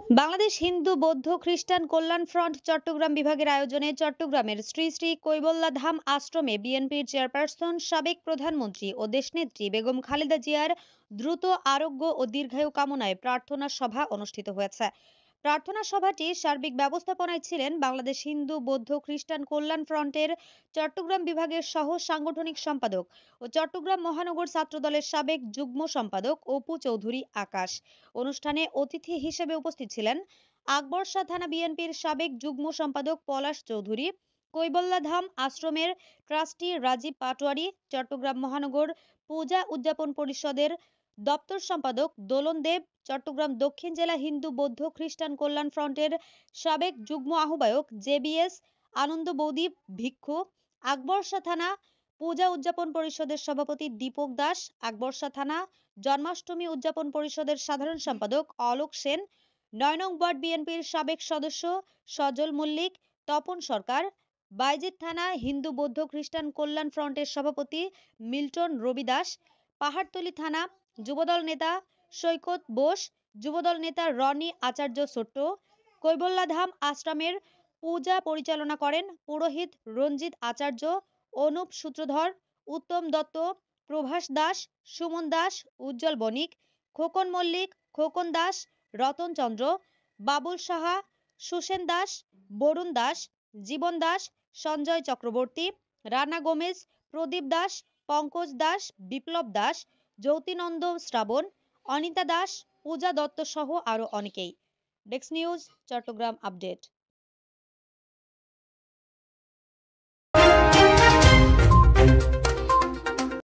বাংলাদেশ হিন্দু বৌদ্ধ খ্রিস্টান কল্যাণ ফ্রন্ট চট্টগ্রাম বিভাগের আয়োজনে চট্টগ্রামের শ্রী শ্রী কৈবল্যাধাম আশ্রমে বিএনপির চেয়ারপারসন সাবেক প্রধানমন্ত্রী ও দেশনেত্রী বেগম খালেদা জিয়ার দ্রুত আরোগ্য ও দীর্ঘায়ু কামনায় প্রার্থনা সভা অনুষ্ঠিত হয়েছে। প্রার্থনা সভাটি সার্বিক ব্যবস্থাপনায় ছিলেন বাংলাদেশ হিন্দু বৌদ্ধ খ্রিস্টান কল্যাণ ফ্রন্টের চট্টগ্রাম বিভাগের সহ সাংগঠনিক সম্পাদক ও চট্টগ্রাম মহানগর ছাত্রদলের সাবেক যুগ্ম সম্পাদক অপু চৌধুরী আকাশ। অনুষ্ঠানে অতিথি হিসেবে উপস্থিত ছিলেন আকবর শাহ থানা বিএনপির সাবেক যুগ্ম সম্পাদক পলাশ চৌধুরী, কৈবল্যাধাম আশ্রমের ট্রাস্টি রাজীব পাটোয়ারি, চট্টগ্রাম মহানগর পূজা উদযাপন পরিষদের দপ্তর সম্পাদক দোলন দেব, চট্টগ্রাম দক্ষিণ জেলা হিন্দু বৌদ্ধ খ্রিস্টান কল্যাণ ফ্রন্টের সাবেক যুগ্ম আহ্বায়ক জেবিএস আনন্দ বৌদি ভিক্ষু, আকবর শাহ থানা পূজা উদযাপন পরিষদের সভাপতি দীপক দাস, আকবর শাহ থানা জন্মাষ্টমী উদযাপন পরিষদের সাধারণ সম্পাদক অলোক সেন, ৯ নং ওয়ার্ড বিএনপির সাবেক সদস্য সজল মল্লিক, তপন সরকার, বাইজিদ থানা হিন্দু বৌদ্ধ খ্রিস্টান কল্যাণ ফ্রন্টের সভাপতি মিল্টন রবি দাস, পাহাড়তলী থানা যুবদল নেতা সৈকত বোস, যুবদল নেতা রনি আচার্য ছোট্ট, কৈবল্যাধাম আশ্রমের পূজা পরিচালনা করেন পুরোহিত রঞ্জিত আচার্য, অনুপ সূত্রধর, উত্তম দত্ত, প্রভাস দাস, সুমন দাস, উজ্জ্বল বণিক, খোকন মল্লিক, খোকন দাস, রতন চন্দ্র, বাবুল সাহা, সুসেন দাস, বরুণ দাস, জীবন দাস, সঞ্জয় চক্রবর্তী, রানা গোমেজ, প্রদীপ দাস, পঙ্কজ দাস, বিপ্লব দাস, জ্যোতিনন্দ শ্রাবণ, অনিতা দাস, পূজা দত্ত সহ আরো অনেকেই। Desk news, Chattogram update.